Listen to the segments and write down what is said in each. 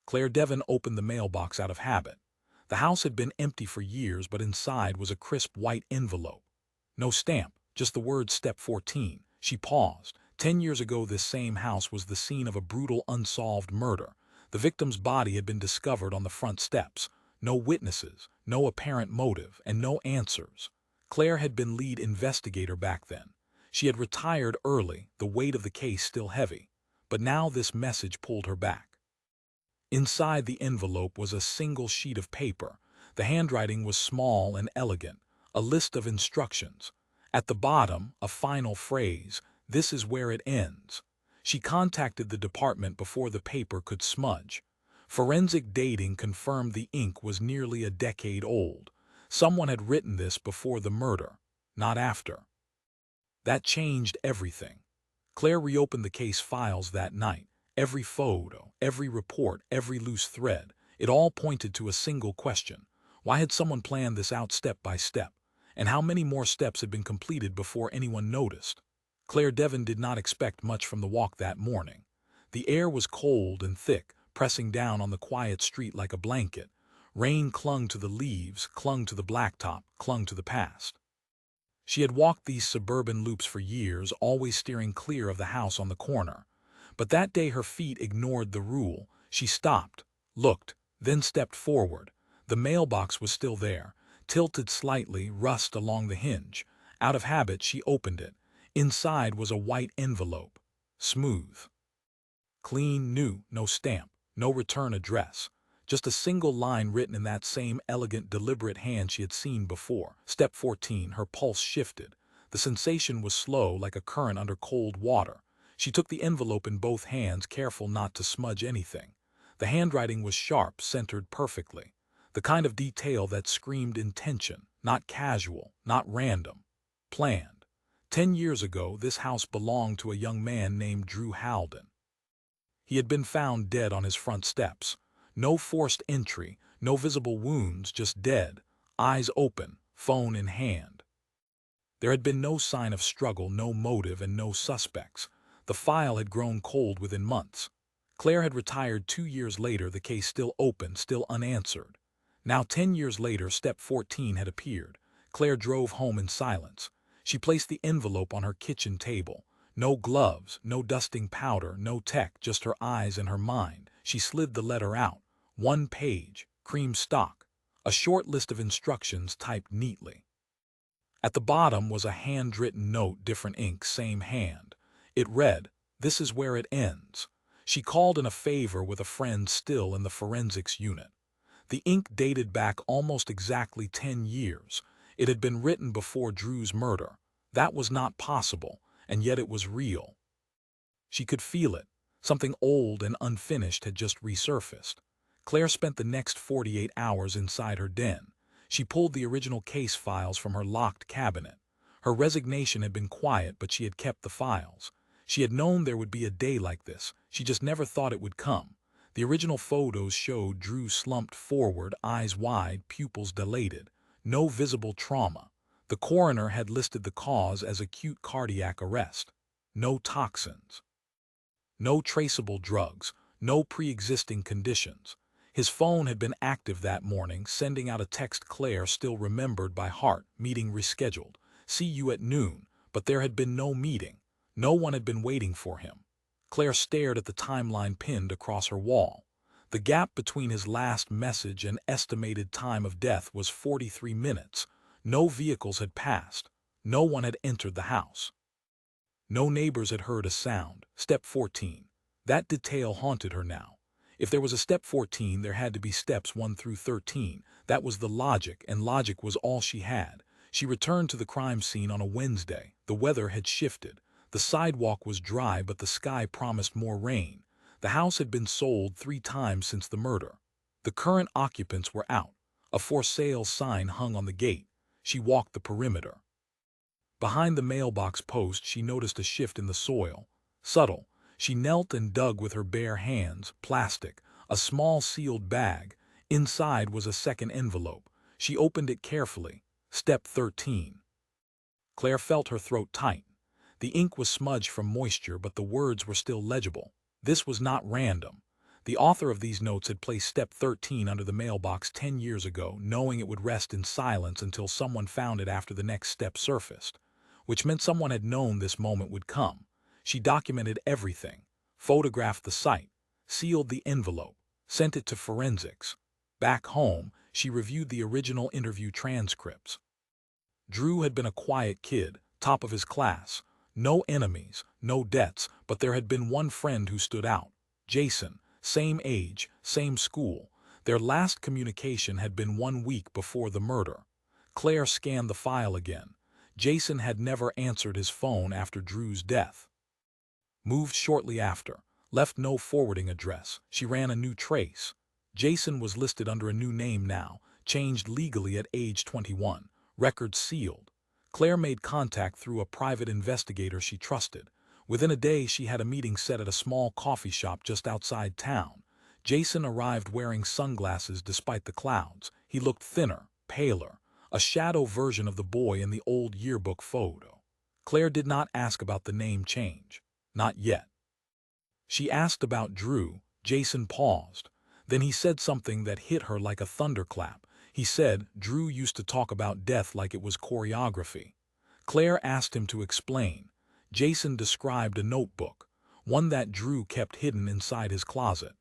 Claire Devon opened the mailbox out of habit. The house had been empty for years, but inside was a crisp white envelope. No stamp, just the word Step 14. She paused. 10 years ago this same house was the scene of a brutal unsolved murder. The victim's body had been discovered on the front steps. No witnesses, no apparent motive, and no answers. Claire had been lead investigator back then. She had retired early, the weight of the case still heavy. But now this message pulled her back. Inside the envelope was a single sheet of paper. The handwriting was small and elegant, a list of instructions. At the bottom, a final phrase, "This is where it ends." She contacted the department before the paper could smudge. Forensic dating confirmed the ink was nearly a decade old. Someone had written this before the murder, not after. That changed everything. Claire reopened the case files that night. Every photo, every report, every loose thread, it all pointed to a single question. Why had someone planned this out step by step? And how many more steps had been completed before anyone noticed? Claire Devon did not expect much from the walk that morning. The air was cold and thick, pressing down on the quiet street like a blanket. Rain clung to the leaves, clung to the blacktop, clung to the past. She had walked these suburban loops for years, always steering clear of the house on the corner. But that day her feet ignored the rule. She stopped, looked, then stepped forward. The mailbox was still there, tilted slightly, rust along the hinge. Out of habit, she opened it. Inside was a white envelope. Smooth. Clean, new, no stamp, no return address. Just a single line written in that same elegant, deliberate hand she had seen before. Step 14, her pulse shifted. The sensation was slow, like a current under cold water. She took the envelope in both hands, careful not to smudge anything. The handwriting was sharp, centered perfectly. The kind of detail that screamed intention, not casual, not random. Planned. 10 years ago, this house belonged to a young man named Drew Halden. He had been found dead on his front steps. No forced entry, no visible wounds, just dead, eyes open, phone in hand. There had been no sign of struggle, no motive, and no suspects. The file had grown cold within months. Claire had retired 2 years later, the case still open, still unanswered. Now 10 years later, Step 14 had appeared. Claire drove home in silence. She placed the envelope on her kitchen table. No gloves, no dusting powder, no tech, just her eyes and her mind. She slid the letter out. 1 page, cream stock. A short list of instructions typed neatly. At the bottom was a handwritten note, different ink, same hand. It read, "This is where it ends." She called in a favor with a friend still in the forensics unit. The ink dated back almost exactly 10 years. It had been written before Drew's murder. That was not possible, and yet it was real. She could feel it. Something old and unfinished had just resurfaced. Claire spent the next 48 hours inside her den. She pulled the original case files from her locked cabinet. Her resignation had been quiet, but she had kept the files. She had known there would be a day like this. She just never thought it would come. The original photos showed Drew slumped forward, eyes wide, pupils dilated. No visible trauma. The coroner had listed the cause as acute cardiac arrest. No toxins. No traceable drugs. No pre-existing conditions. His phone had been active that morning, sending out a text Claire still remembered by heart. Meeting rescheduled. See you at noon. But there had been no meeting. No one had been waiting for him. Claire stared at the timeline pinned across her wall. The gap between his last message and estimated time of death was 43 minutes. No vehicles had passed. No one had entered the house. No neighbors had heard a sound. Step 14. That detail haunted her now. If there was a Step 14, there had to be Steps 1 through 13. That was the logic, and logic was all she had. She returned to the crime scene on a Wednesday. The weather had shifted. The sidewalk was dry, but the sky promised more rain. The house had been sold 3 times since the murder. The current occupants were out. A for sale sign hung on the gate. She walked the perimeter. Behind the mailbox post, she noticed a shift in the soil. Subtle. She knelt and dug with her bare hands. Plastic. A small sealed bag. Inside was a second envelope. She opened it carefully. Step 13. Claire felt her throat tighten. The ink was smudged from moisture, but the words were still legible. This was not random. The author of these notes had placed step 13 under the mailbox 10 years ago, knowing it would rest in silence until someone found it after the next step surfaced, which meant someone had known this moment would come. She documented everything, photographed the site, sealed the envelope, sent it to forensics. Back home, she reviewed the original interview transcripts. Drew had been a quiet kid, top of his class. No enemies, no debts, but there had been one friend who stood out. Jason, same age, same school. Their last communication had been 1 week before the murder. Claire scanned the file again. Jason had never answered his phone after Drew's death. Moved shortly after, left no forwarding address. She ran a new trace. Jason was listed under a new name now, changed legally at age 21, records sealed. Claire made contact through a private investigator she trusted. Within a day, she had a meeting set at a small coffee shop just outside town. Jason arrived wearing sunglasses despite the clouds. He looked thinner, paler, a shadow version of the boy in the old yearbook photo. Claire did not ask about the name change. Not yet. She asked about Drew. Jason paused. Then he said something that hit her like a thunderclap. He said Drew used to talk about death like it was choreography. Claire asked him to explain. Jason described a notebook, one that Drew kept hidden inside his closet.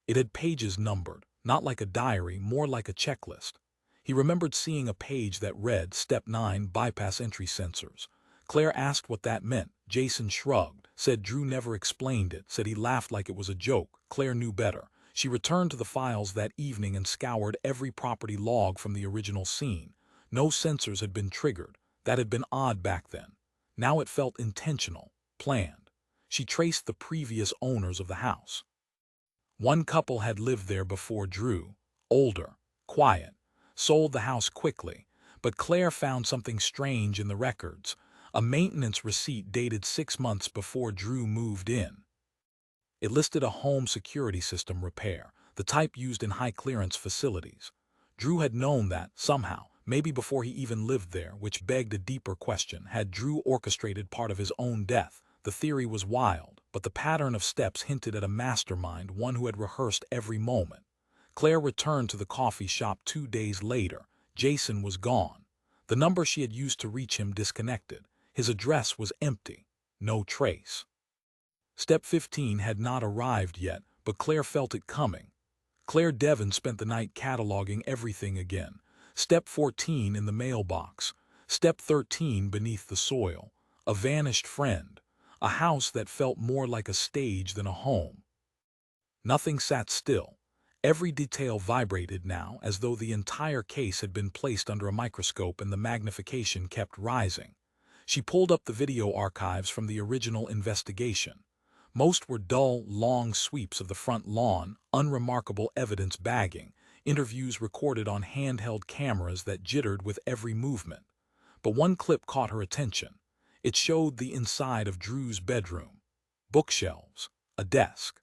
It had pages numbered, not like a diary, more like a checklist. He remembered seeing a page that read, Step 9, Bypass Entry Sensors. Claire asked what that meant. Jason shrugged, said Drew never explained it, said he laughed like it was a joke. Claire knew better. She returned to the files that evening and scoured every property log from the original scene. No sensors had been triggered. That had been odd back then. Now it felt intentional, planned. She traced the previous owners of the house. One couple had lived there before Drew, older, quiet, sold the house quickly, but Claire found something strange in the records, a maintenance receipt dated 6 months before Drew moved in. It listed a home security system repair, the type used in high-clearance facilities. Drew had known that, somehow, maybe before he even lived there, which begged a deeper question. Had Drew orchestrated part of his own death? The theory was wild, but the pattern of steps hinted at a mastermind, one who had rehearsed every moment. Claire returned to the coffee shop 2 days later. Jason was gone. The number she had used to reach him disconnected. His address was empty. No trace. Step 15 had not arrived yet, but Claire felt it coming. Claire Devon spent the night cataloging everything again. Step 14 in the mailbox. Step 13 beneath the soil. A vanished friend. A house that felt more like a stage than a home. Nothing sat still. Every detail vibrated now, as though the entire case had been placed under a microscope and the magnification kept rising. She pulled up the video archives from the original investigation. Most were dull, long sweeps of the front lawn, unremarkable evidence bagging, interviews recorded on handheld cameras that jittered with every movement. But one clip caught her attention. It showed the inside of Drew's bedroom. Bookshelves, a desk.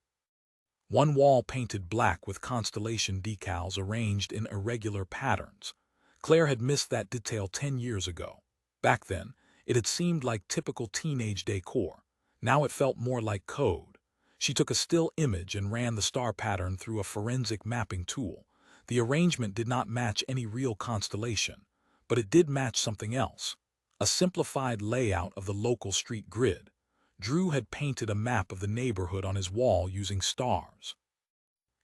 One wall painted black with constellation decals arranged in irregular patterns. Claire had missed that detail 10 years ago. Back then, it had seemed like typical teenage decor. Now it felt more like code. She took a still image and ran the star pattern through a forensic mapping tool. The arrangement did not match any real constellation, but it did match something else. A simplified layout of the local street grid. Drew had painted a map of the neighborhood on his wall using stars.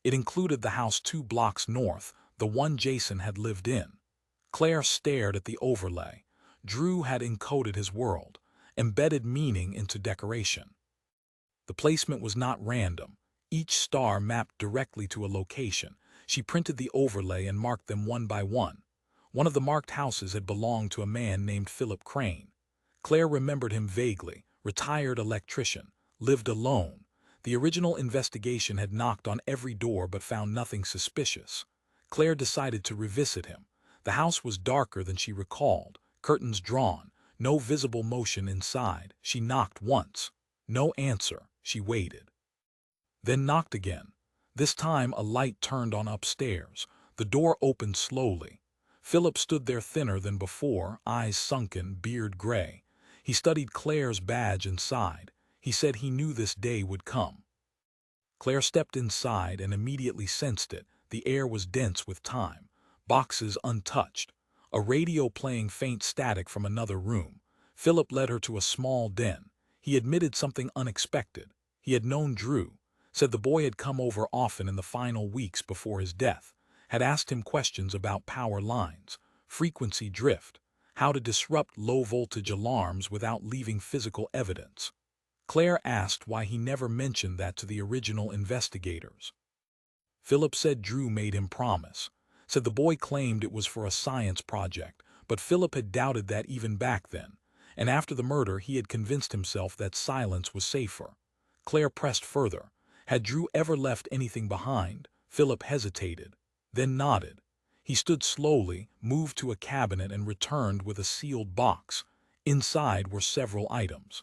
It included the house 2 blocks north, the one Jason had lived in. Claire stared at the overlay. Drew had encoded his world, embedded meaning into decoration. The placement was not random. Each star mapped directly to a location. She printed the overlay and marked them one by one. One of the marked houses had belonged to a man named Philip Crane. Claire remembered him vaguely. Retired electrician, lived alone. The original investigation had knocked on every door but found nothing suspicious. Claire decided to revisit him. The house was darker than she recalled, curtains drawn, no visible motion inside. She knocked once. No answer. She waited. Then knocked again. This time a light turned on upstairs. The door opened slowly. Philip stood there, thinner than before, eyes sunken, beard gray. He studied Claire's badge and sighed. He said he knew this day would come. Claire stepped inside and immediately sensed it. The air was dense with time. Boxes untouched. A radio playing faint static from another room. Philip led her to a small den. He admitted something unexpected. He had known Drew, said the boy had come over often in the final weeks before his death, had asked him questions about power lines, frequency drift, how to disrupt low-voltage alarms without leaving physical evidence. Claire asked why he never mentioned that to the original investigators. Philip said Drew made him promise, said the boy claimed it was for a science project, but Philip had doubted that even back then, and after the murder he had convinced himself that silence was safer. Claire pressed further. Had Drew ever left anything behind? Philip hesitated, then nodded. He stood slowly, moved to a cabinet and returned with a sealed box. Inside were several items.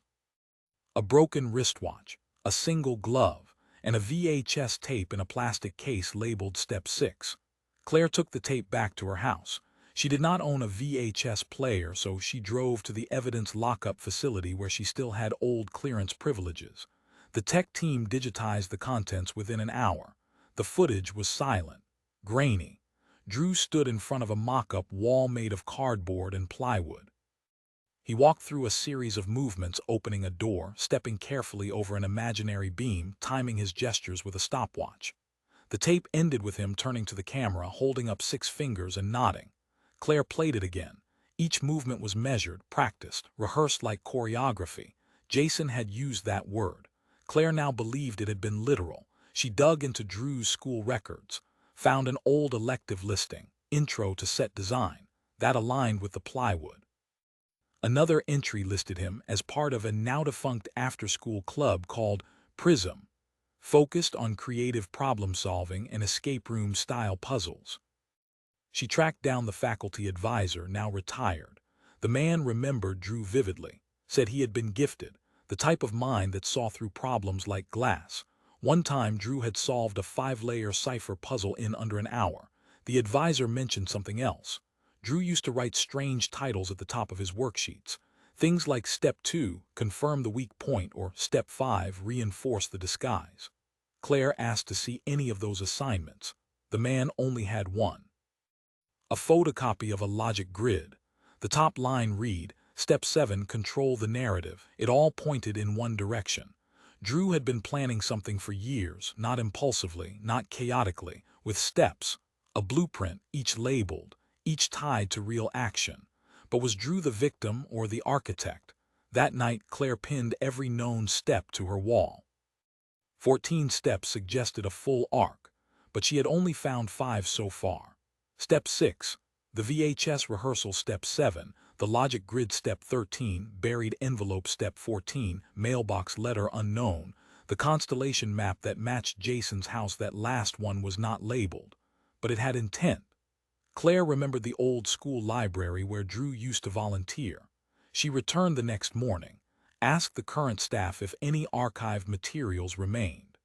A broken wristwatch, a single glove, and a VHS tape in a plastic case labeled Step 6. Claire took the tape back to her house. She did not own a VHS player, so she drove to the evidence lockup facility where she still had old clearance privileges. The tech team digitized the contents within an hour. The footage was silent, grainy. Drew stood in front of a mock-up wall made of cardboard and plywood. He walked through a series of movements, opening a door, stepping carefully over an imaginary beam, timing his gestures with a stopwatch. The tape ended with him turning to the camera, holding up 6 fingers and nodding. Claire played it again. Each movement was measured, practiced, rehearsed like choreography. Jason had used that word. Claire now believed it had been literal. She dug into Drew's school records, found an old elective listing, intro to set design, that aligned with the plywood. Another entry listed him as part of a now-defunct after-school club called Prism, focused on creative problem-solving and escape room-style puzzles. She tracked down the faculty advisor, now retired. The man remembered Drew vividly, said he had been gifted, the type of mind that saw through problems like glass. One time Drew had solved a 5-layer cipher puzzle in under an hour. The advisor mentioned something else. Drew used to write strange titles at the top of his worksheets. Things like Step 2, confirm the weak point, or Step 5, reinforce the disguise. Claire asked to see any of those assignments. The man only had one. A photocopy of a logic grid. The top line read, Step 7, control the narrative. It all pointed in one direction. Drew had been planning something for years, not impulsively, not chaotically, with steps, a blueprint, each labeled, each tied to real action. But was Drew the victim or the architect? That night, Claire pinned every known step to her wall. 14 steps suggested a full arc, but she had only found 5 so far. Step 6, the VHS rehearsal. Step 7, the logic grid. Step 13, buried envelope. Step 14, mailbox letter unknown, the constellation map that matched Jason's house. That last one was not labeled, but it had intent. Claire remembered the old school library where Drew used to volunteer. She returned the next morning, asked the current staff if any archived materials remained.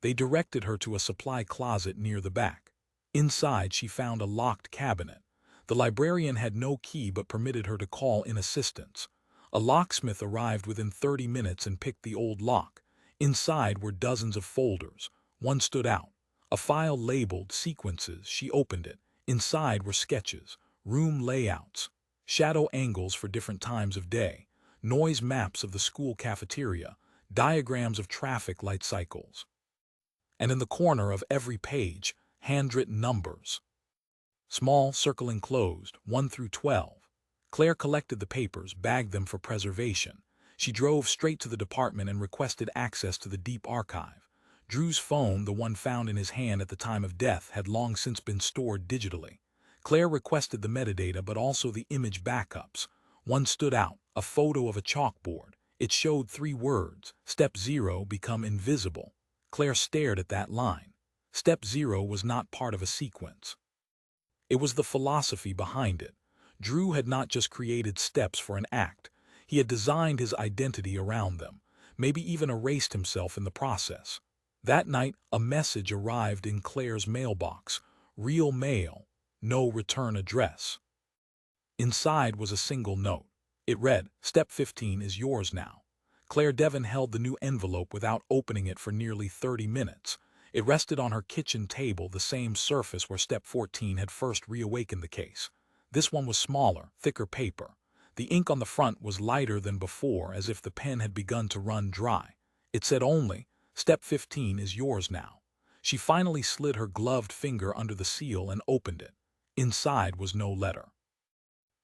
They directed her to a supply closet near the back. Inside, she found a locked cabinet. The librarian had no key but permitted her to call in assistance. A locksmith arrived within 30 minutes and picked the old lock. Inside were dozens of folders. One stood out, a file labeled Sequences. She opened it. Inside were sketches, room layouts, shadow angles for different times of day, noise maps of the school cafeteria, diagrams of traffic light cycles. And in the corner of every page, handwritten numbers. Small, circling closed, 1 through 12. Claire collected the papers, bagged them for preservation. She drove straight to the department and requested access to the deep archive. Drew's phone, the one found in his hand at the time of death, had long since been stored digitally. Claire requested the metadata but also the image backups. One stood out, a photo of a chalkboard. It showed 3 words, Step 0, become invisible. Claire stared at that line. Step 0 was not part of a sequence. It was the philosophy behind it. Drew had not just created steps for an act. He had designed his identity around them, maybe even erased himself in the process. That night, a message arrived in Claire's mailbox. Real mail, no return address. Inside was a single note. It read, Step 15 is yours now. Claire Devon held the new envelope without opening it for nearly 30 minutes. It rested on her kitchen table, the same surface where Step 14 had first reawakened the case. This one was smaller, thicker paper. The ink on the front was lighter than before, as if the pen had begun to run dry. It said only, "Step 15 is yours now." She finally slid her gloved finger under the seal and opened it. Inside was no letter.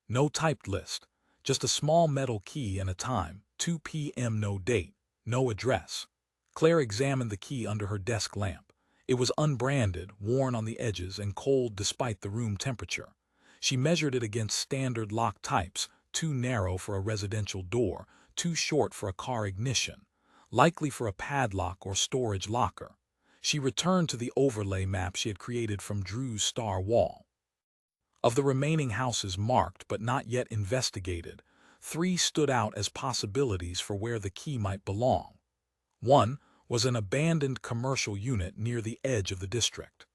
No typed list, just a small metal key and a time, 2 p.m. no date, no address. Claire examined the key under her desk lamp. It was unbranded, worn on the edges, and cold despite the room temperature. She measured it against standard lock types, too narrow for a residential door, too short for a car ignition, likely for a padlock or storage locker. She returned to the overlay map she had created from Drew's star wall. Of the remaining houses marked but not yet investigated, 3 stood out as possibilities for where the key might belong. One was an abandoned commercial unit near the edge of the district.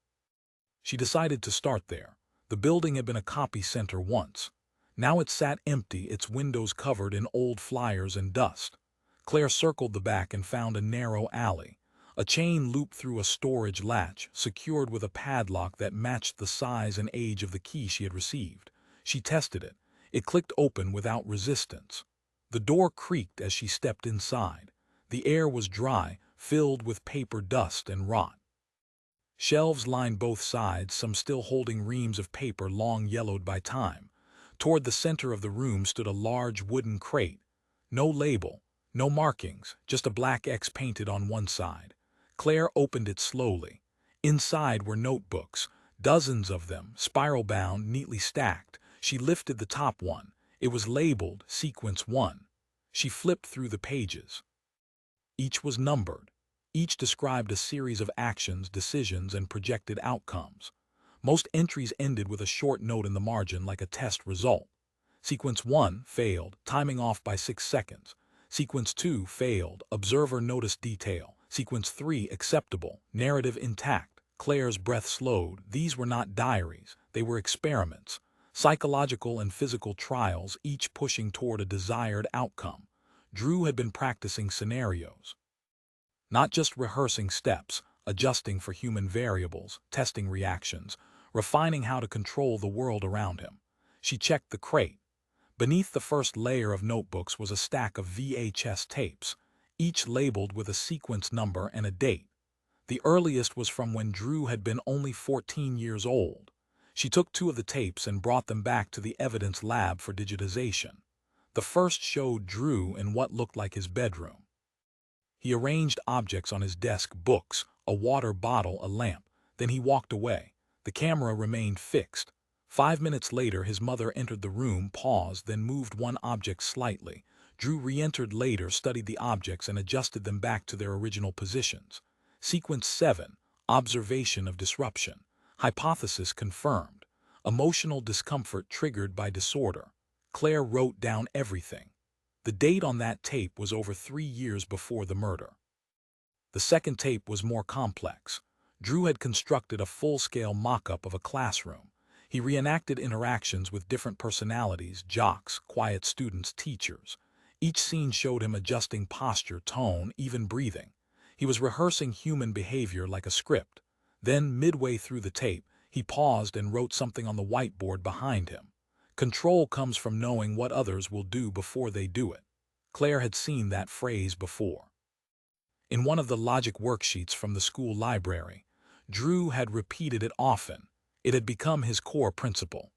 She decided to start there. The building had been a copy center once. Now it sat empty, its windows covered in old flyers and dust. Claire circled the back and found a narrow alley. A chain looped through a storage latch, secured with a padlock that matched the size and age of the key she had received. She tested it. It clicked open without resistance. The door creaked as she stepped inside. The air was dry, filled with paper dust and rot. Shelves lined both sides, some still holding reams of paper long yellowed by time. Toward the center of the room stood a large wooden crate. No label, no markings, just a black X painted on one side. Claire opened it slowly. Inside were notebooks, dozens of them, spiral-bound, neatly stacked. She lifted the top one. It was labeled Sequence 1. She flipped through the pages. Each was numbered. Each described a series of actions, decisions, and projected outcomes. Most entries ended with a short note in the margin like a test result. Sequence 1 failed, timing off by 6 seconds. Sequence 2 failed, observer noticed detail. Sequence 3 acceptable, narrative intact. Claire's breath slowed. These were not diaries, they were experiments. Psychological and physical trials, each pushing toward a desired outcome. Drew had been practicing scenarios. Not just rehearsing steps, adjusting for human variables, testing reactions, refining how to control the world around him. She checked the crate. Beneath the first layer of notebooks was a stack of VHS tapes, each labeled with a sequence number and a date. The earliest was from when Drew had been only 14 years old. She took 2 of the tapes and brought them back to the evidence lab for digitization. The first showed Drew in what looked like his bedroom. He arranged objects on his desk, books, a water bottle, a lamp. Then he walked away. The camera remained fixed. 5 minutes later, his mother entered the room, paused, then moved one object slightly. Drew re-entered later, studied the objects, and adjusted them back to their original positions. Sequence 7, observation of disruption. Hypothesis confirmed. Emotional discomfort triggered by disorder. Claire wrote down everything. The date on that tape was over 3 years before the murder. The second tape was more complex. Drew had constructed a full-scale mock-up of a classroom. He reenacted interactions with different personalities, jocks, quiet students, teachers. Each scene showed him adjusting posture, tone, even breathing. He was rehearsing human behavior like a script. Then, midway through the tape, he paused and wrote something on the whiteboard behind him. Control comes from knowing what others will do before they do it. Claire had seen that phrase before. In one of the logic worksheets from the school library, Drew had repeated it often. It had become his core principle.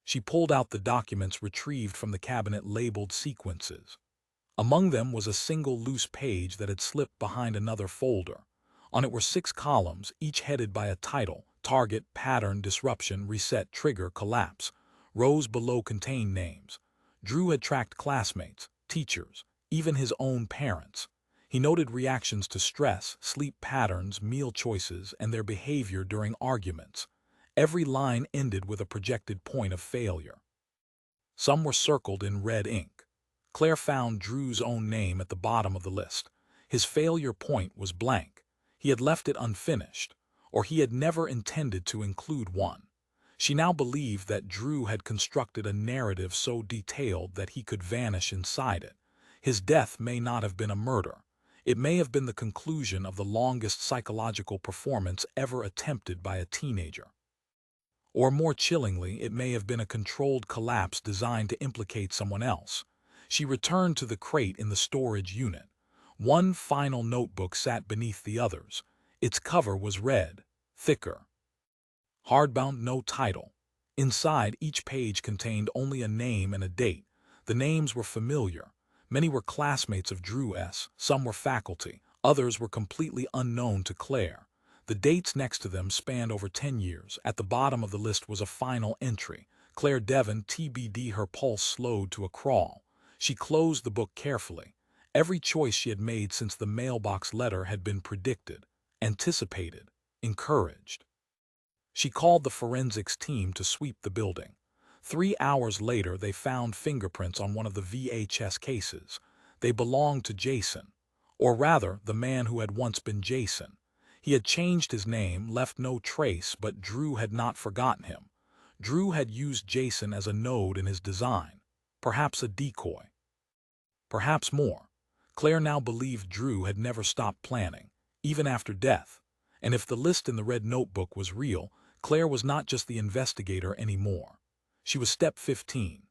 She pulled out the documents retrieved from the cabinet labeled sequences. Among them was a single loose page that had slipped behind another folder. On it were 6 columns, each headed by a title: target, pattern, disruption, reset, trigger, collapse. Rows below contained names. Drew had tracked classmates, teachers, even his own parents. He noted reactions to stress, sleep patterns, meal choices, and their behavior during arguments. Every line ended with a projected point of failure. Some were circled in red ink. Claire found Drew's own name at the bottom of the list. His failure point was blank. He had left it unfinished, or he had never intended to include one. She now believed that Drew had constructed a narrative so detailed that he could vanish inside it. His death may not have been a murder. It may have been the conclusion of the longest psychological performance ever attempted by a teenager. Or more chillingly, it may have been a controlled collapse designed to implicate someone else. She returned to the crate in the storage unit. One final notebook sat beneath the others. Its cover was red, thicker. Hardbound, no title. Inside, each page contained only a name and a date. The names were familiar. Many were classmates of Drew S., some were faculty, others were completely unknown to Claire. The dates next to them spanned over 10 years. At the bottom of the list was a final entry. Claire Devon, TBD. Her pulse slowed to a crawl. She closed the book carefully. Every choice she had made since the mailbox letter had been predicted, anticipated, encouraged. She called the forensics team to sweep the building. 3 hours later, they found fingerprints on one of the VHS cases. They belonged to Jason, or rather, the man who had once been Jason. He had changed his name, left no trace, but Drew had not forgotten him. Drew had used Jason as a node in his design, perhaps a decoy. Perhaps more. Claire now believed Drew had never stopped planning, even after death. And if the list in the red notebook was real, Claire was not just the investigator anymore. She was step 15.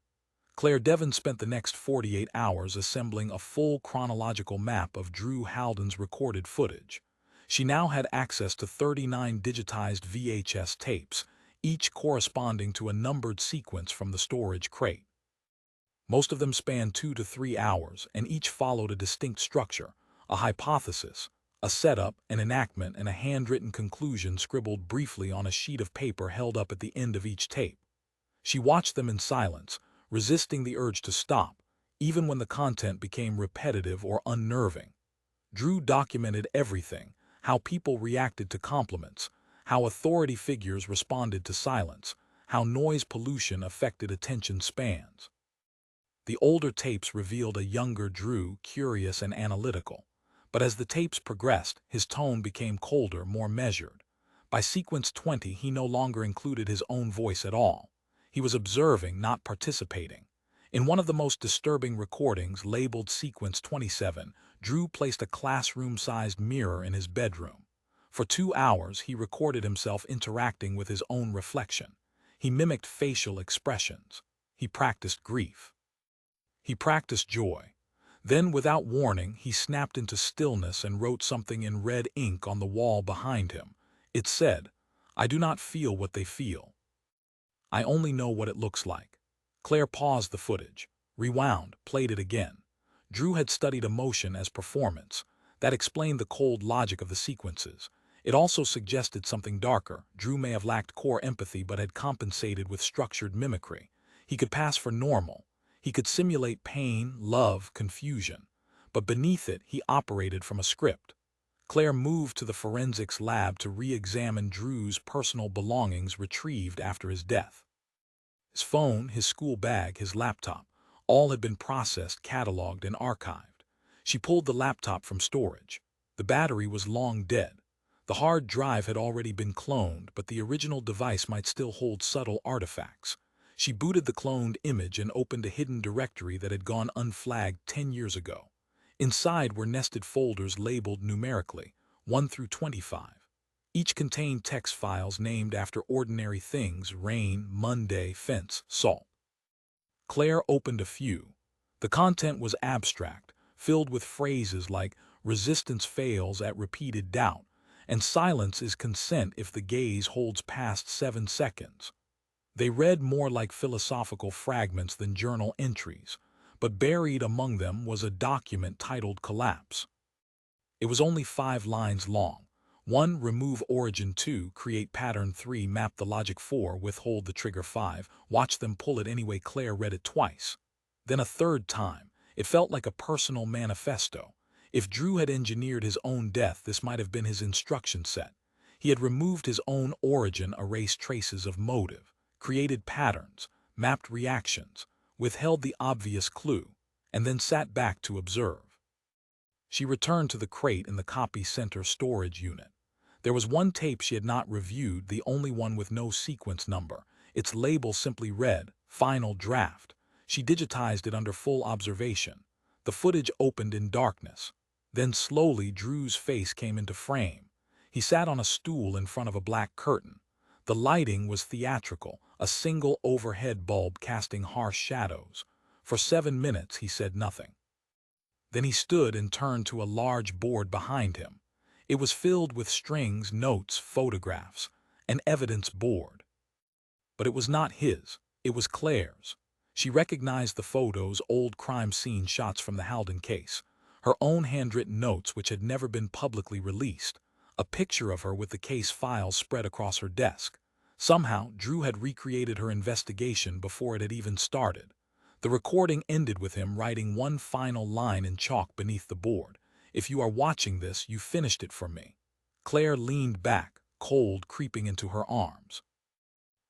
Claire Devon spent the next 48 hours assembling a full chronological map of Drew Halden's recorded footage. She now had access to 39 digitized VHS tapes, each corresponding to a numbered sequence from the storage crate. Most of them spanned 2 to 3 hours, and each followed a distinct structure, a hypothesis, a setup, an enactment, and a handwritten conclusion scribbled briefly on a sheet of paper held up at the end of each tape. She watched them in silence, resisting the urge to stop, even when the content became repetitive or unnerving. Drew documented everything: how people reacted to compliments, how authority figures responded to silence, how noise pollution affected attention spans. The older tapes revealed a younger Drew, curious and analytical. But as the tapes progressed, his tone became colder, more measured. By sequence 20, he no longer included his own voice at all. He was observing, not participating. In one of the most disturbing recordings, labeled sequence 27, Drew placed a classroom-sized mirror in his bedroom. For 2 hours, he recorded himself interacting with his own reflection. He mimicked facial expressions. He practiced grief. He practiced joy. Then, without warning, he snapped into stillness and wrote something in red ink on the wall behind him. It said, "I do not feel what they feel. I only know what it looks like." Claire paused the footage, rewound, played it again. Drew had studied emotion as performance. That explained the cold logic of the sequences. It also suggested something darker. Drew may have lacked core empathy but had compensated with structured mimicry. He could pass for normal. He could simulate pain, love, confusion. But beneath it, he operated from a script. Claire moved to the forensics lab to re-examine Drew's personal belongings retrieved after his death. His phone, his school bag, his laptop, all had been processed, cataloged, and archived. She pulled the laptop from storage. The battery was long dead. The hard drive had already been cloned, but the original device might still hold subtle artifacts. She booted the cloned image and opened a hidden directory that had gone unflagged 10 years ago. Inside were nested folders labeled numerically, 1 through 25. Each contained text files named after ordinary things: rain, Monday, fence, salt. Claire opened a few. The content was abstract, filled with phrases like "resistance fails at repeated doubt," and "silence is consent if the gaze holds past 7 seconds." They read more like philosophical fragments than journal entries, but buried among them was a document titled "Collapse." It was only 5 lines long. 1. Remove origin. 2. Create pattern. 3. Map the logic. 4. Withhold the trigger. 5. Watch them pull it anyway. Claire read it twice. Then a third time. It felt like a personal manifesto. If Drew had engineered his own death, this might have been his instruction set. He had removed his own origin, erased traces of motive, created patterns, mapped reactions, withheld the obvious clue, and then sat back to observe. She returned to the crate in the copy center storage unit. There was one tape she had not reviewed, the only one with no sequence number. Its label simply read, "Final Draft." She digitized it under full observation. The footage opened in darkness. Then slowly Drew's face came into frame. He sat on a stool in front of a black curtain. The lighting was theatrical, a single overhead bulb casting harsh shadows. For 7 minutes he said nothing. Then he stood and turned to a large board behind him. It was filled with strings, notes, photographs, an evidence board. But it was not his, it was Claire's. She recognized the photos, old crime scene shots from the Halden case, her own handwritten notes which had never been publicly released, a picture of her with the case files spread across her desk. Somehow, Drew had recreated her investigation before it had even started. The recording ended with him writing one final line in chalk beneath the board. "If you are watching this, you finished it for me." Claire leaned back, cold creeping into her arms.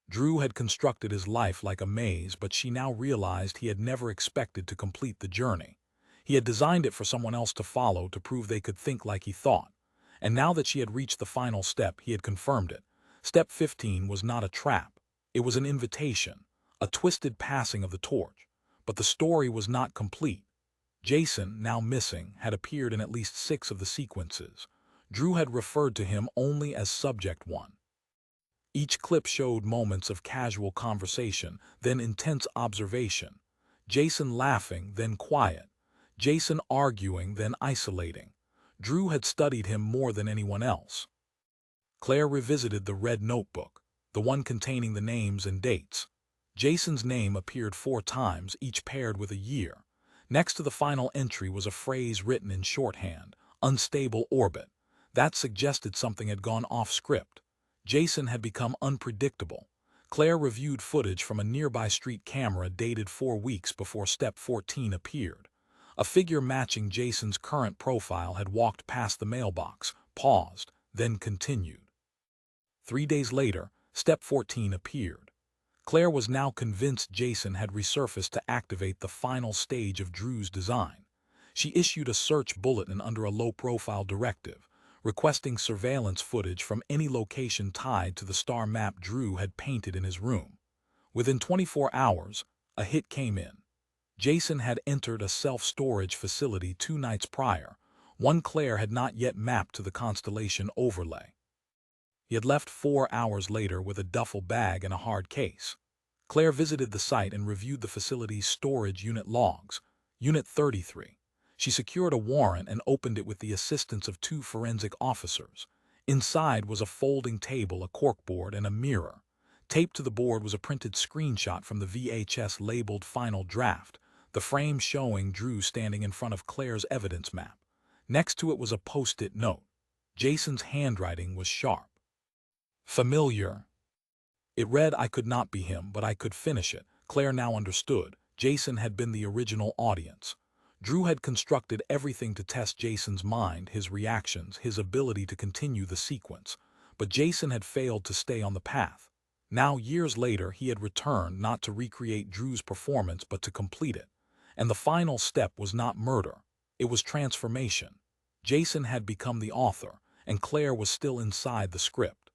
Drew had constructed his life like a maze, but she now realized he had never expected to complete the journey. He had designed it for someone else to follow, to prove they could think like he thought. And now that she had reached the final step, he had confirmed it. Step 15 was not a trap. It was an invitation, a twisted passing of the torch. But the story was not complete. Jason, now missing, had appeared in at least 6 of the sequences. Drew had referred to him only as Subject 1. Each clip showed moments of casual conversation, then intense observation. Jason laughing, then quiet. Jason arguing, then isolating. Drew had studied him more than anyone else. Claire revisited the red notebook, the one containing the names and dates. Jason's name appeared 4 times, each paired with a year. Next to the final entry was a phrase written in shorthand, "unstable orbit." That suggested something had gone off script. Jason had become unpredictable. Claire reviewed footage from a nearby street camera dated 4 weeks before Step 14 appeared. A figure matching Jason's current profile had walked past the mailbox, paused, then continued. 3 days later, Step 14 appeared. Claire was now convinced Jason had resurfaced to activate the final stage of Drew's design. She issued a search bulletin under a low-profile directive, requesting surveillance footage from any location tied to the star map Drew had painted in his room. Within 24 hours, a hit came in. Jason had entered a self-storage facility 2 nights prior, one Claire had not yet mapped to the constellation overlay. He had left 4 hours later with a duffel bag and a hard case. Claire visited the site and reviewed the facility's storage unit logs. Unit 33. She secured a warrant and opened it with the assistance of 2 forensic officers. Inside was a folding table, a corkboard, and a mirror. Taped to the board was a printed screenshot from the VHS labeled Final Draft, the frame showing Drew standing in front of Claire's evidence map. Next to it was a post-it note. Jason's handwriting was sharp. Familiar. It read, "I could not be him, but I could finish it." Claire now understood. Jason had been the original audience. Drew had constructed everything to test Jason's mind, his reactions, his ability to continue the sequence. But Jason had failed to stay on the path. Now, years later, he had returned not to recreate Drew's performance but to complete it. And the final step was not murder. It was transformation. Jason had become the author, and Claire was still inside the script.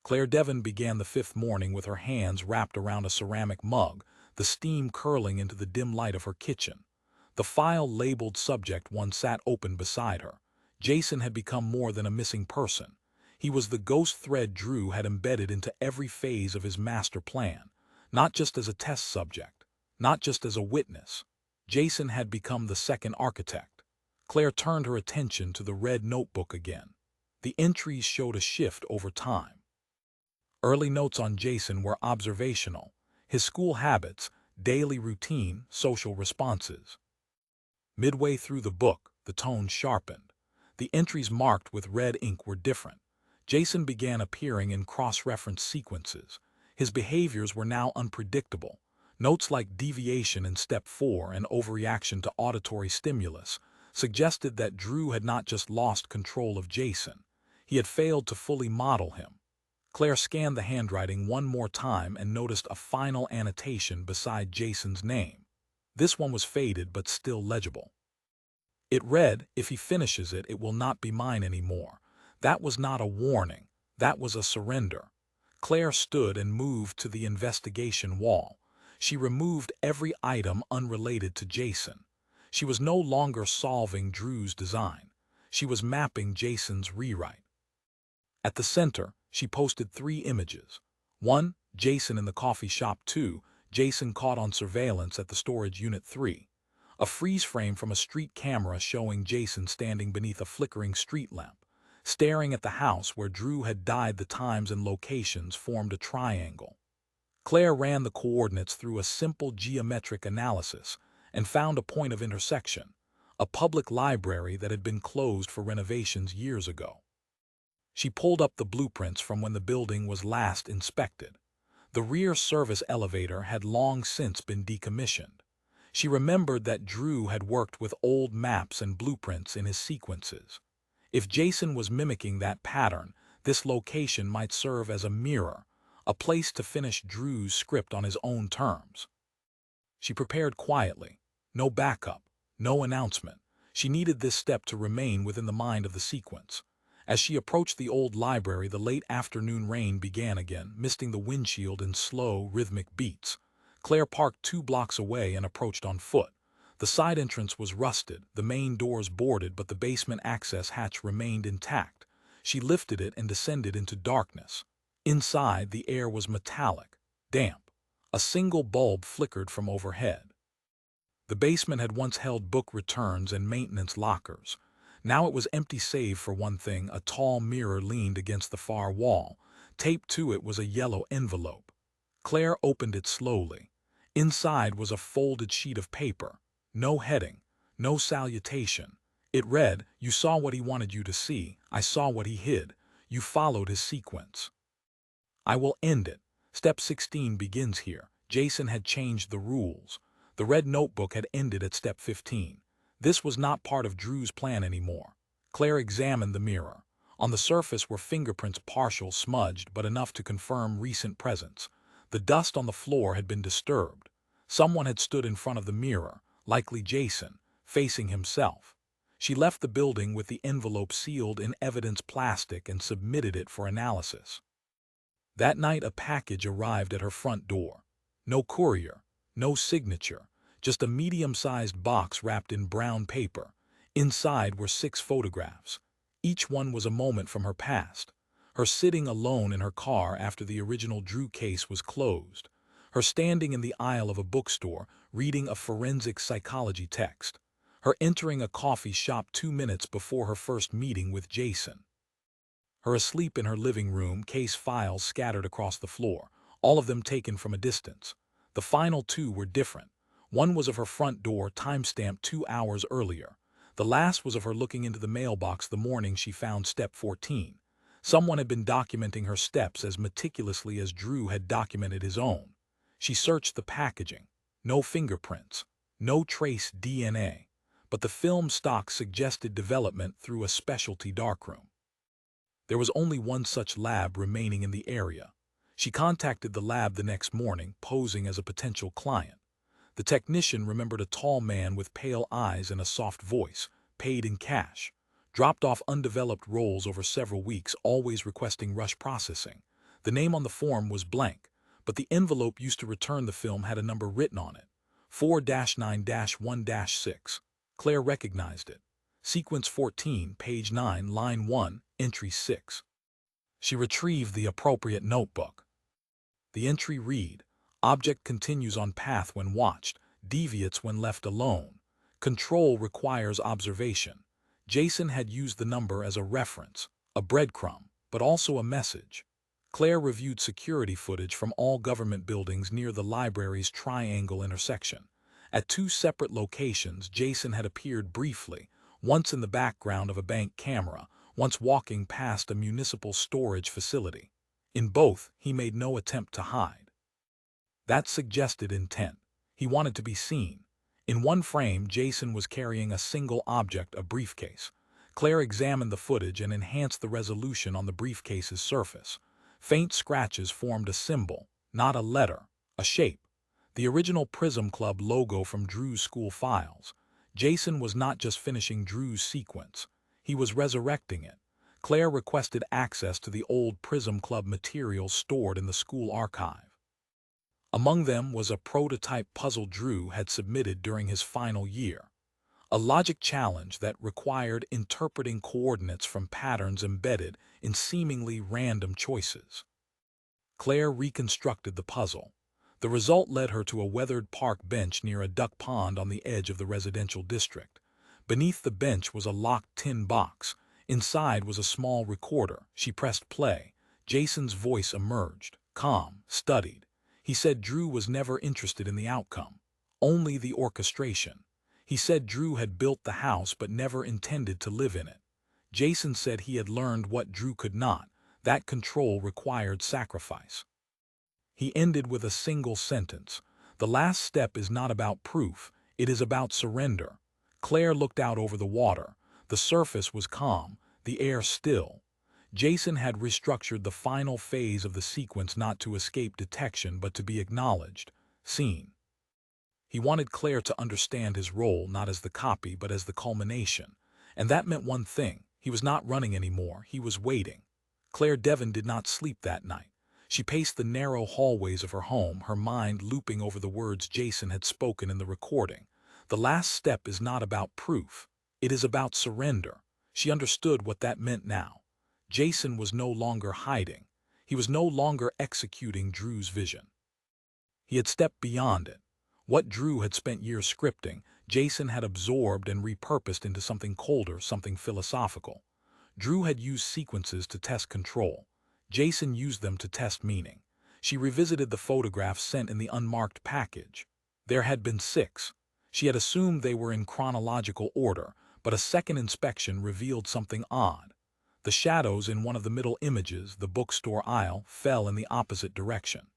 Claire Devon began the 5th morning with her hands wrapped around a ceramic mug, the steam curling into the dim light of her kitchen. The file labeled Subject 1 sat open beside her. Jason had become more than a missing person. He was the ghost thread Drew had embedded into every phase of his master plan, not just as a test subject, not just as a witness. Jason had become the second architect. Claire turned her attention to the red notebook again. The entries showed a shift over time. Early notes on Jason were observational, his school habits, daily routine, social responses. Midway through the book, the tone sharpened. The entries marked with red ink were different. Jason began appearing in cross-reference sequences. His behaviors were now unpredictable. Notes like deviation in Step 4 and overreaction to auditory stimulus suggested that Drew had not just lost control of Jason, he had failed to fully model him. Claire scanned the handwriting one more time and noticed a final annotation beside Jason's name. This one was faded but still legible. It read, "If he finishes it, it will not be mine anymore." That was not a warning. That was a surrender. Claire stood and moved to the investigation wall. She removed every item unrelated to Jason. She was no longer solving Drew's design. She was mapping Jason's rewrite. At the center, she posted 3 images. 1, Jason in the coffee shop. 2, Jason caught on surveillance at the storage unit. 3, a freeze frame from a street camera showing Jason standing beneath a flickering street lamp, staring at the house where Drew had died. The times and locations formed a triangle. Claire ran the coordinates through a simple geometric analysis and found a point of intersection, a public library that had been closed for renovations years ago. She pulled up the blueprints from when the building was last inspected. The rear service elevator had long since been decommissioned. She remembered that Drew had worked with old maps and blueprints in his sequences. If Jason was mimicking that pattern, this location might serve as a mirror, a place to finish Drew's script on his own terms. She prepared quietly. No backup, no announcement. She needed this step to remain within the mind of the sequence. As she approached the old library, the late afternoon rain began again, misting the windshield in slow, rhythmic beats. Claire parked 2 blocks away and approached on foot. The side entrance was rusted, the main doors boarded, but the basement access hatch remained intact. She lifted it and descended into darkness. Inside, the air was metallic, damp. A single bulb flickered from overhead. The basement had once held book returns and maintenance lockers. Now it was empty save for one thing. A tall mirror leaned against the far wall. Taped to it was a yellow envelope. Claire opened it slowly. Inside was a folded sheet of paper. No heading, no salutation. It read, "You saw what he wanted you to see. I saw what he hid. You followed his sequence. I will end it. Step 16 begins here." Jason had changed the rules. The red notebook had ended at step 15. This was not part of Drew's plan anymore. Claire examined the mirror. On the surface were fingerprints, partial, smudged, but enough to confirm recent presence. The dust on the floor had been disturbed. Someone had stood in front of the mirror, likely Jason, facing himself. She left the building with the envelope sealed in evidence plastic and submitted it for analysis. That night, a package arrived at her front door. No courier, no signature, just a medium-sized box wrapped in brown paper. Inside were 6 photographs. Each one was a moment from her past. Her sitting alone in her car after the original Drew case was closed. Her standing in the aisle of a bookstore, reading a forensic psychology text. Her entering a coffee shop 2 minutes before her first meeting with Jason. Her asleep in her living room, case files scattered across the floor, all of them taken from a distance. The final 2 were different. One was of her front door, timestamped 2 hours earlier. The last was of her looking into the mailbox the morning she found step 14. Someone had been documenting her steps as meticulously as Drew had documented his own. She searched the packaging. No fingerprints, no trace DNA, but the film stock suggested development through a specialty darkroom. There was only one such lab remaining in the area. She contacted the lab the next morning, posing as a potential client. The technician remembered a tall man with pale eyes and a soft voice, paid in cash, dropped off undeveloped rolls over several weeks, always requesting rush processing. The name on the form was blank, but the envelope used to return the film had a number written on it, 4-9-1-6. Claire recognized it. Sequence 14, page 9, line 1, entry 6. She retrieved the appropriate notebook. The entry read, "Object continues on path when watched, deviates when left alone. Control requires observation." Jason had used the number as a reference, a breadcrumb, but also a message. Claire reviewed security footage from all government buildings near the library's triangle intersection. At 2 separate locations, Jason had appeared briefly, once in the background of a bank camera, once walking past a municipal storage facility. In both, he made no attempt to hide. That suggested intent. He wanted to be seen. In one frame, Jason was carrying a single object, a briefcase. Claire examined the footage and enhanced the resolution on the briefcase's surface. Faint scratches formed a symbol, not a letter, a shape. The original Prism Club logo from Drew's school files. Jason was not just finishing Drew's sequence. He was resurrecting it. Claire requested access to the old Prism Club materials stored in the school archive. Among them was a prototype puzzle Drew had submitted during his final year. A logic challenge that required interpreting coordinates from patterns embedded in seemingly random choices. Claire reconstructed the puzzle. The result led her to a weathered park bench near a duck pond on the edge of the residential district. Beneath the bench was a locked tin box. Inside was a small recorder. She pressed play. Jason's voice emerged, calm, studied. He said Drew was never interested in the outcome, only the orchestration. He said Drew had built the house but never intended to live in it. Jason said he had learned what Drew could not. That control required sacrifice. He ended with a single sentence. The last step is not about proof, it is about surrender. Claire looked out over the water. The surface was calm, the air still. Jason had restructured the final phase of the sequence not to escape detection but to be acknowledged, seen. He wanted Claire to understand his role not as the copy but as the culmination. And that meant one thing: he was not running anymore, he was waiting. Claire Devon did not sleep that night. She paced the narrow hallways of her home, her mind looping over the words Jason had spoken in the recording. The last step is not about proof, it is about surrender. She understood what that meant now. Jason was no longer hiding. He was no longer executing Drew's vision. He had stepped beyond it. What Drew had spent years scripting, Jason had absorbed and repurposed into something colder, something philosophical. Drew had used sequences to test control. Jason used them to test meaning. She revisited the photographs sent in the unmarked package. There had been 6. She had assumed they were in chronological order, but a second inspection revealed something odd. The shadows in one of the middle images, the bookstore aisle, fell in the opposite direction.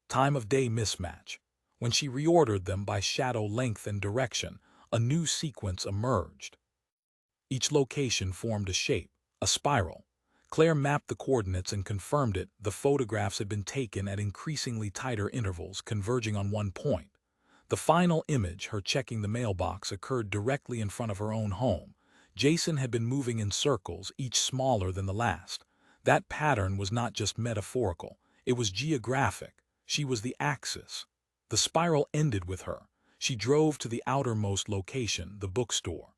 Time of day mismatch. When she reordered them by shadow length and direction, a new sequence emerged. Each location formed a shape, a spiral. Claire mapped the coordinates and confirmed it. The photographs had been taken at increasingly tighter intervals, converging on one point. The final image, her checking the mailbox, occurred directly in front of her own home. Jason had been moving in circles, each smaller than the last. That pattern was not just metaphorical, it was geographic. She was the axis. The spiral ended with her. She drove to the outermost location, the bookstore.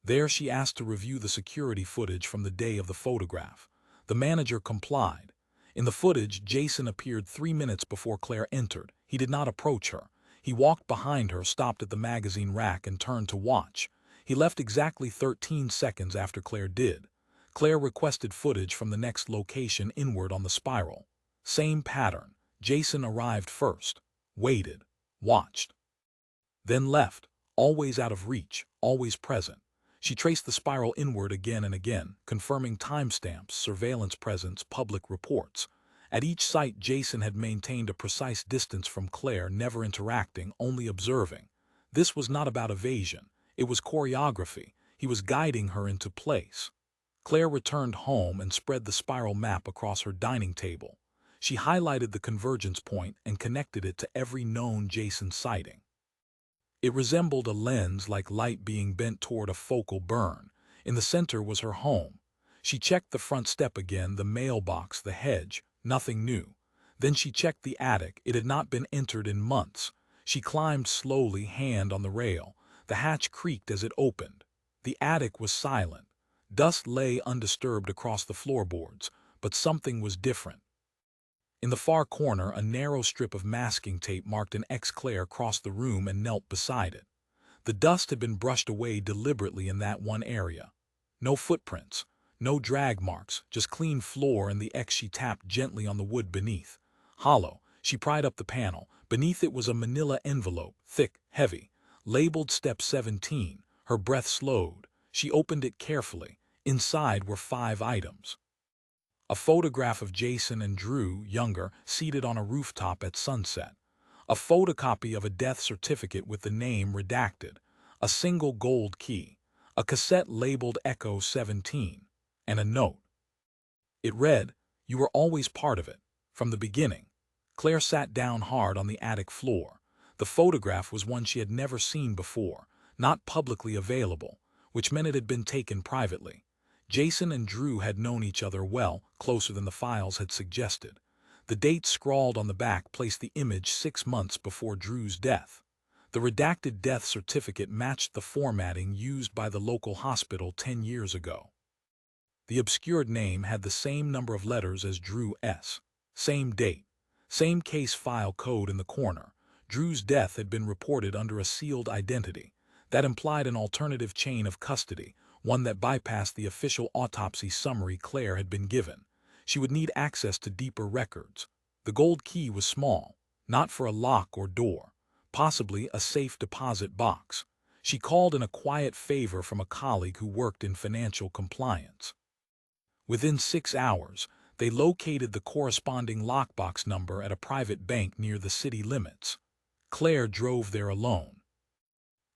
There she asked to review the security footage from the day of the photograph. The manager complied. In the footage, Jason appeared 3 minutes before Claire entered. He did not approach her. He walked behind her, stopped at the magazine rack, and turned to watch. He left exactly 13 seconds after Claire did. Claire requested footage from the next location inward on the spiral. Same pattern. Jason arrived first, waited, watched, then left, always out of reach, always present. She traced the spiral inward again and again, confirming timestamps, surveillance presence, public reports. At each site, Jason had maintained a precise distance from Claire, never interacting, only observing. This was not about evasion. It was choreography. He was guiding her into place. Claire returned home and spread the spiral map across her dining table. She highlighted the convergence point and connected it to every known Jason sighting. It resembled a lens, like light being bent toward a focal burn. In the center was her home. She checked the front step again, the mailbox, the hedge, nothing new. Then she checked the attic. It had not been entered in months. She climbed slowly, hand on the rail. The hatch creaked as it opened. The attic was silent. Dust lay undisturbed across the floorboards, but something was different. In the far corner, a narrow strip of masking tape marked an X. Claire crossed the room and knelt beside it. The dust had been brushed away deliberately in that one area. No footprints, no drag marks, just clean floor and the X. She tapped gently on the wood beneath. Hollow. She pried up the panel. Beneath it was a manila envelope, thick, heavy, labeled Step 17. Her breath slowed. She opened it carefully. Inside were 5 items. A photograph of Jason and Drew, younger, seated on a rooftop at sunset. A photocopy of a death certificate with the name redacted. A single gold key. A cassette labeled Echo 17. And a note. It read, "You were always part of it, from the beginning." Claire sat down hard on the attic floor. The photograph was one she had never seen before, not publicly available, which meant it had been taken privately. Jason and Drew had known each other well, closer than the files had suggested. The date scrawled on the back placed the image 6 months before Drew's death. The redacted death certificate matched the formatting used by the local hospital 10 years ago. The obscured name had the same number of letters as Drew S. Same date. Same case file code in the corner. Drew's death had been reported under a sealed identity. That implied an alternative chain of custody, one that bypassed the official autopsy summary Claire had been given. She would need access to deeper records. The gold key was small, not for a lock or door, possibly a safe deposit box. She called in a quiet favor from a colleague who worked in financial compliance. Within 6 hours, they located the corresponding lockbox number at a private bank near the city limits. Claire drove there alone.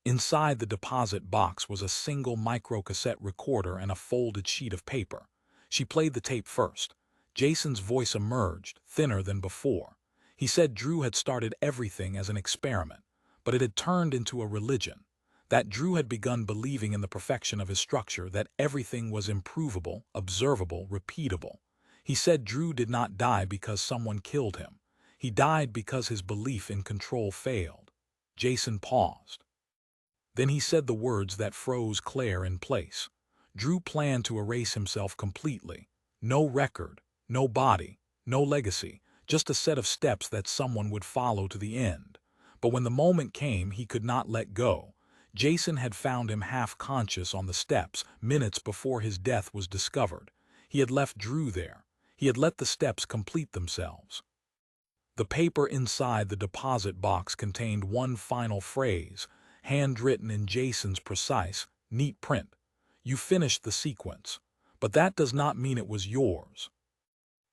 Inside the deposit box was a single microcassette recorder and a folded sheet of paper. She played the tape first. Jason's voice emerged, thinner than before. He said Drew had started everything as an experiment, but it had turned into a religion. That Drew had begun believing in the perfection of his structure, that everything was improvable, observable, repeatable. He said Drew did not die because someone killed him. He died because his belief in control failed. Jason paused. Then he said the words that froze Claire in place. Drew planned to erase himself completely. No record, no body, no legacy, just a set of steps that someone would follow to the end. But when the moment came, he could not let go. Jason had found him half-conscious on the steps minutes before his death was discovered. He had left Drew there. He had let the steps complete themselves. The paper inside the deposit box contained one final phrase, handwritten in Jason's precise, neat print. You finished the sequence, but that does not mean it was yours.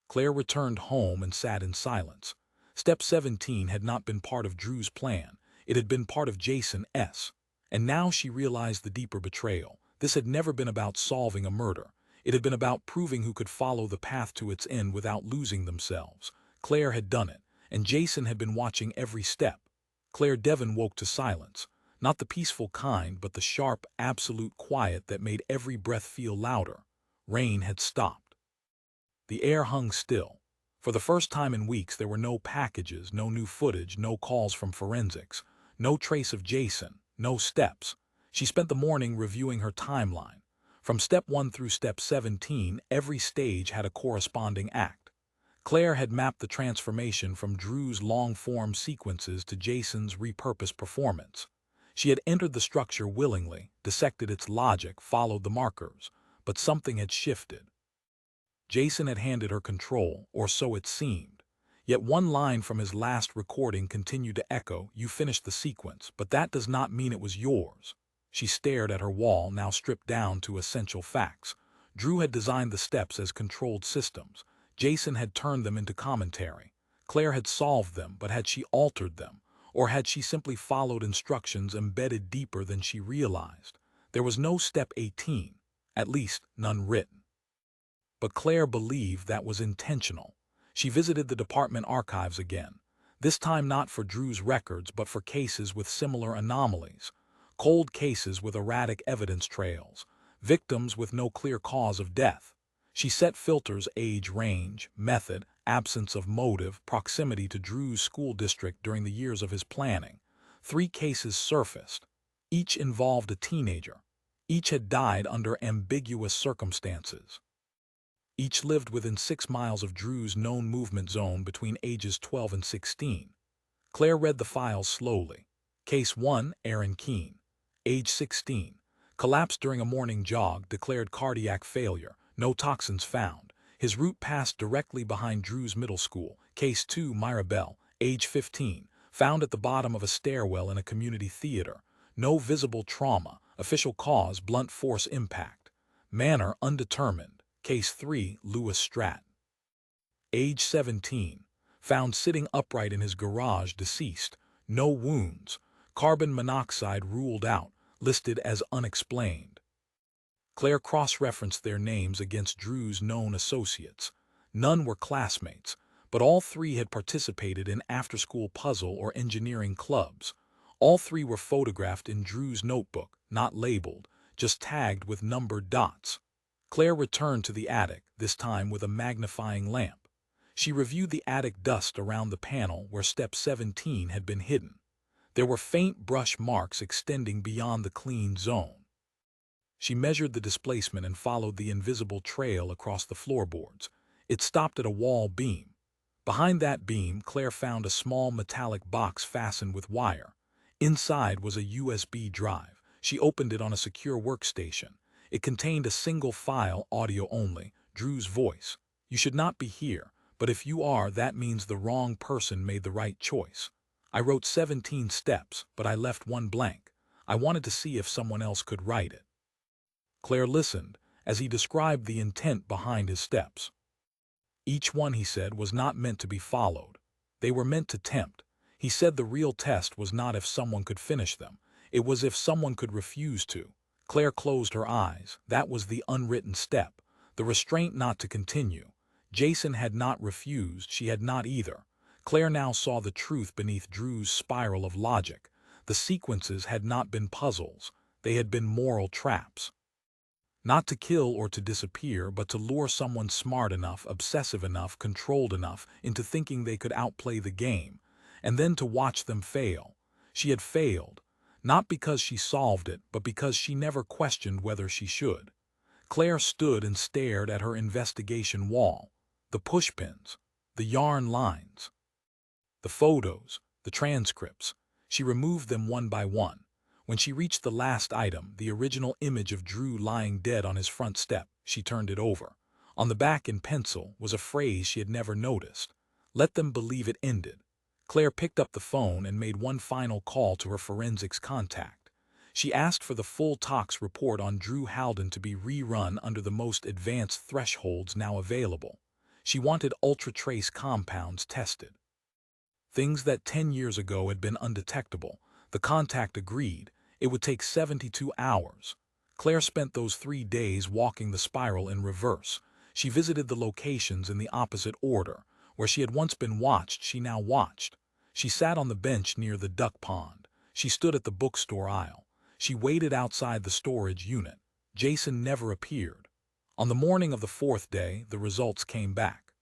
Claire returned home and sat in silence. Step 17 had not been part of Drew's plan. It had been part of Jason's. And now she realized the deeper betrayal. This had never been about solving a murder. It had been about proving who could follow the path to its end without losing themselves. Claire had done it, and Jason had been watching every step. Claire Devon woke to silence, not the peaceful kind, but the sharp, absolute quiet that made every breath feel louder. Rain had stopped. The air hung still. For the first time in weeks, there were no packages, no new footage, no calls from forensics, no trace of Jason. No steps. She spent the morning reviewing her timeline. From step 1 through step 17, every stage had a corresponding act. Claire had mapped the transformation from Drew's long-form sequences to Jason's repurposed performance. She had entered the structure willingly, dissected its logic, followed the markers, but something had shifted. Jason had handed her control, or so it seemed. Yet one line from his last recording continued to echo, you finished the sequence, but that does not mean it was yours. She stared at her wall, now stripped down to essential facts. Drew had designed the steps as controlled systems. Jason had turned them into commentary. Claire had solved them, but had she altered them? Or had she simply followed instructions embedded deeper than she realized? There was no step 18, at least none written. But Claire believed that was intentional. She visited the department archives again, this time not for Drew's records but for cases with similar anomalies, cold cases with erratic evidence trails, victims with no clear cause of death. She set filters: age range, method, absence of motive, proximity to Drew's school district during the years of his planning. 3 cases surfaced. Each involved a teenager. Each had died under ambiguous circumstances. Each lived within 6 miles of Drew's known movement zone between ages 12 and 16. Claire read the files slowly. Case 1, Aaron Keene. Age 16. Collapsed during a morning jog, declared cardiac failure. No toxins found. His route passed directly behind Drew's middle school. Case 2, Myra Bell. Age 15. Found at the bottom of a stairwell in a community theater. No visible trauma. Official cause, blunt force impact. Manner, undetermined. Case 3, Lewis Stratt. Age 17. Found sitting upright in his garage, deceased. No wounds. Carbon monoxide ruled out, listed as unexplained. Claire cross-referenced their names against Drew's known associates. None were classmates, but all 3 had participated in after-school puzzle or engineering clubs. All 3 were photographed in Drew's notebook, not labeled, just tagged with numbered dots. Claire returned to the attic, this time with a magnifying lamp. She reviewed the attic dust around the panel where step 17 had been hidden. There were faint brush marks extending beyond the clean zone. She measured the displacement and followed the invisible trail across the floorboards. It stopped at a wall beam. Behind that beam, Claire found a small metallic box fastened with wire. Inside was a USB drive. She opened it on a secure workstation. It contained a single file, audio only, Drew's voice. "You should not be here, but if you are, that means the wrong person made the right choice. I wrote 17 steps, but I left one blank. I wanted to see if someone else could write it." Claire listened as he described the intent behind his steps. Each one, he said, was not meant to be followed. They were meant to tempt. He said the real test was not if someone could finish them. It was if someone could refuse to. Claire closed her eyes. That was the unwritten step, the restraint not to continue. Jason had not refused, she had not either. Claire now saw the truth beneath Drew's spiral of logic. The sequences had not been puzzles. They had been moral traps. Not to kill or to disappear, but to lure someone smart enough, obsessive enough, controlled enough into thinking they could outplay the game, and then to watch them fail. She had failed, not because she solved it, but because she never questioned whether she should. Claire stood and stared at her investigation wall, the pushpins, the yarn lines, the photos, the transcripts. She removed them one by one. When she reached the last item, the original image of Drew lying dead on his front step, she turned it over. On the back in pencil was a phrase she had never noticed. "Let them believe it ended." Claire picked up the phone and made one final call to her forensics contact. She asked for the full tox report on Drew Haldon to be rerun under the most advanced thresholds now available. She wanted ultra-trace compounds tested. Things that 10 years ago had been undetectable. The contact agreed. It would take 72 hours. Claire spent those 3 days walking the spiral in reverse. She visited the locations in the opposite order. Where she had once been watched, she now watched. She sat on the bench near the duck pond. She stood at the bookstore aisle. She waited outside the storage unit. Jason never appeared. On the morning of the 4th day, the results came back.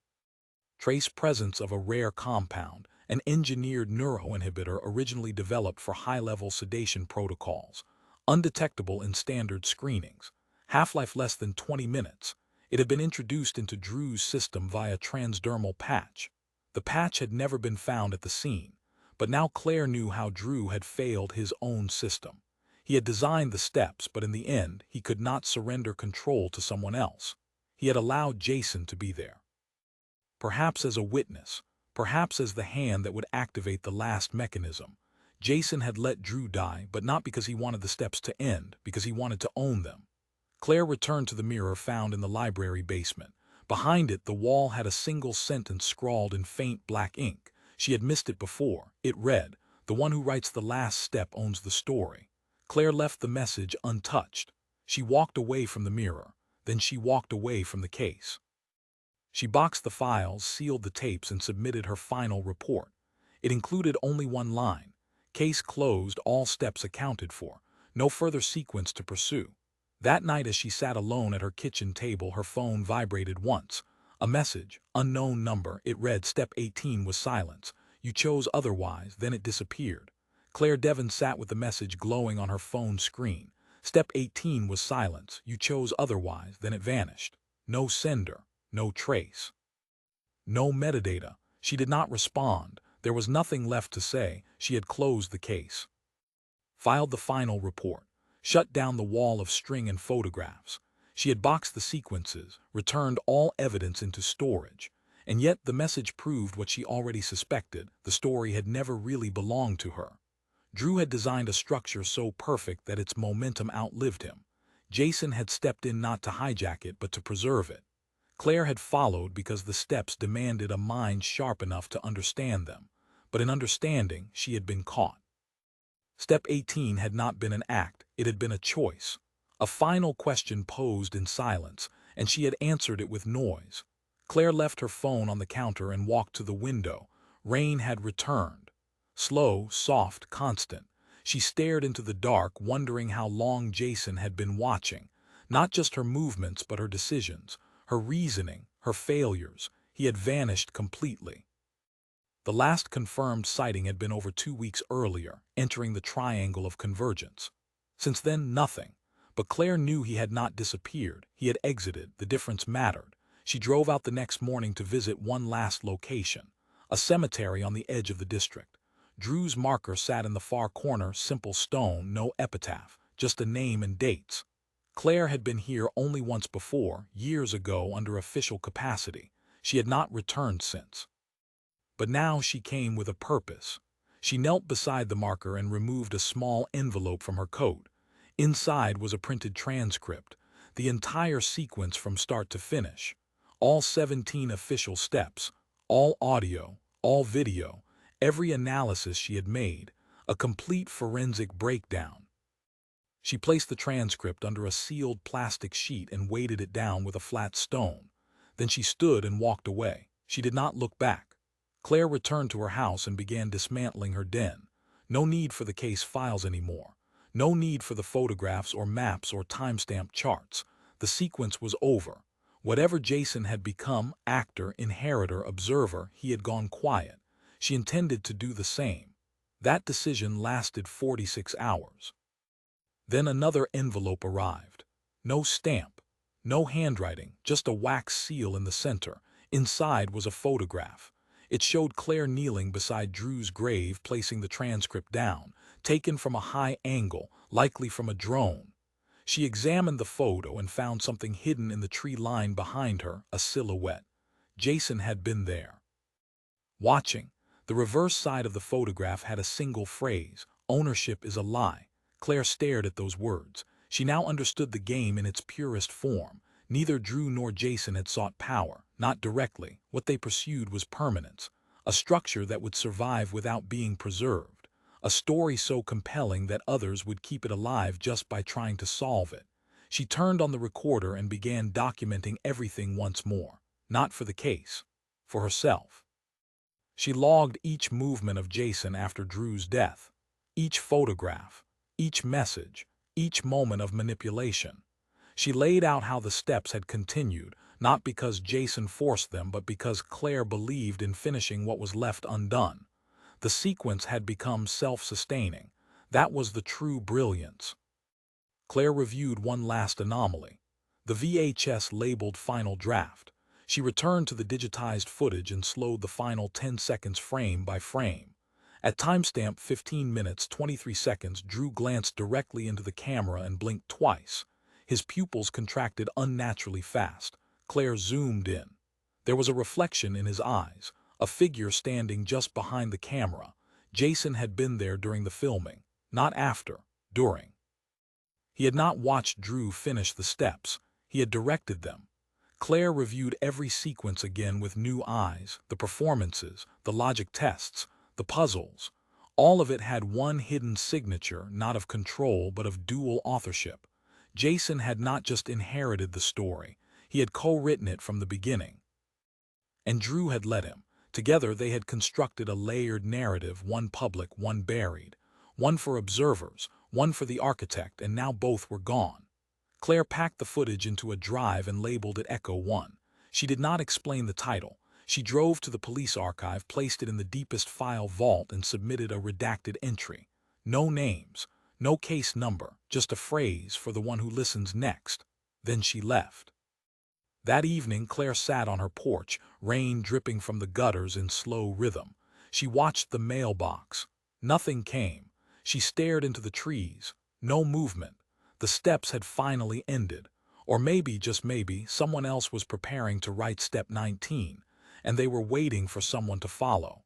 Trace presence of a rare compound, an engineered neuroinhibitor originally developed for high-level sedation protocols, undetectable in standard screenings, half-life less than 20 minutes. It had been introduced into Drew's system via transdermal patch. The patch had never been found at the scene, but now Claire knew how Drew had failed his own system. He had designed the steps, but in the end, he could not surrender control to someone else. He had allowed Jason to be there. Perhaps as a witness, perhaps as the hand that would activate the last mechanism. Jason had let Drew die, but not because he wanted the steps to end, because he wanted to own them. Claire returned to the mirror found in the library basement. Behind it, the wall had a single sentence scrawled in faint black ink. She had missed it before. It read, "The one who writes the last step owns the story." Claire left the message untouched. She walked away from the mirror. Then she walked away from the case. She boxed the files, sealed the tapes, and submitted her final report. It included only one line. "Case closed, all steps accounted for. No further sequence to pursue." That night as she sat alone at her kitchen table, her phone vibrated once. A message, unknown number. It read, "Step 18 was silence. You chose otherwise." Then it disappeared. Claire Devon sat with the message glowing on her phone screen. "Step 18 was silence. You chose otherwise." Then it vanished. No sender. No trace. No metadata. She did not respond. There was nothing left to say. She had closed the case. Filed the final report. Shut down the wall of string and photographs. She had boxed the sequences, returned all evidence into storage. And yet the message proved what she already suspected. The story had never really belonged to her. Drew had designed a structure so perfect that its momentum outlived him. Jason had stepped in not to hijack it, but to preserve it. Claire had followed because the steps demanded a mind sharp enough to understand them, but in understanding, she had been caught. Step 18 had not been an act, it had been a choice. A final question posed in silence, and she had answered it with noise. Claire left her phone on the counter and walked to the window. Rain had returned. Slow, soft, constant. She stared into the dark, wondering how long Jason had been watching. Not just her movements, but her decisions. Her reasoning, her failures. He had vanished completely. The last confirmed sighting had been over 2 weeks earlier, entering the triangle of convergence. Since then, nothing. But Claire knew he had not disappeared. He had exited. The difference mattered. She drove out the next morning to visit one last location, a cemetery on the edge of the district. Drew's marker sat in the far corner, simple stone, no epitaph, just a name and dates. Claire had been here only once before, years ago, under official capacity. She had not returned since. But now she came with a purpose. She knelt beside the marker and removed a small envelope from her coat. Inside was a printed transcript, the entire sequence from start to finish. All 17 official steps, all audio, all video, every analysis she had made, a complete forensic breakdown. She placed the transcript under a sealed plastic sheet and weighted it down with a flat stone. Then she stood and walked away. She did not look back. Claire returned to her house and began dismantling her den. No need for the case files anymore. No need for the photographs or maps or timestamp charts. The sequence was over. Whatever Jason had become, actor, inheritor, observer, he had gone quiet. She intended to do the same. That decision lasted 46 hours. Then another envelope arrived. No stamp, no handwriting, just a wax seal in the center. Inside was a photograph. It showed Claire kneeling beside Drew's grave, placing the transcript down, taken from a high angle, likely from a drone. She examined the photo and found something hidden in the tree line behind her, a silhouette. Jason had been there. Watching. The reverse side of the photograph had a single phrase, "Ownership is a lie." Claire stared at those words. She now understood the game in its purest form. Neither Drew nor Jason had sought power, not directly. What they pursued was permanence, a structure that would survive without being preserved, a story so compelling that others would keep it alive just by trying to solve it. She turned on the recorder and began documenting everything once more, not for the case, for herself. She logged each movement of Jason after Drew's death, each photograph, each message, each moment of manipulation. She laid out how the steps had continued, not because Jason forced them, but because Claire believed in finishing what was left undone. The sequence had become self-sustaining. That was the true brilliance. Claire reviewed one last anomaly. The VHS labeled Final Draft. She returned to the digitized footage and slowed the final 10 seconds frame by frame. At timestamp 15 minutes 23 seconds, Drew glanced directly into the camera and blinked twice. His pupils contracted unnaturally fast. Claire zoomed in. There was a reflection in his eyes, a figure standing just behind the camera. Jason had been there during the filming, not after, during. He had not watched Drew finish the steps. He had directed them. Claire reviewed every sequence again with new eyes, the performances, the logic tests, the puzzles. All of it had one hidden signature, not of control but of dual authorship. Jason had not just inherited the story, he had co-written it from the beginning. And Drew had let him. Together they had constructed a layered narrative, one public, one buried, one for observers, one for the architect, and now both were gone. Claire packed the footage into a drive and labeled it Echo 1. She did not explain the title. She drove to the police archive, placed it in the deepest file vault, and submitted a redacted entry. No names, no case number, just a phrase for the one who listens next. Then she left. That evening, Claire sat on her porch, rain dripping from the gutters in slow rhythm. She watched the mailbox. Nothing came. She stared into the trees. No movement. The steps had finally ended. Or maybe, just maybe, someone else was preparing to write step 19, and they were waiting for someone to follow.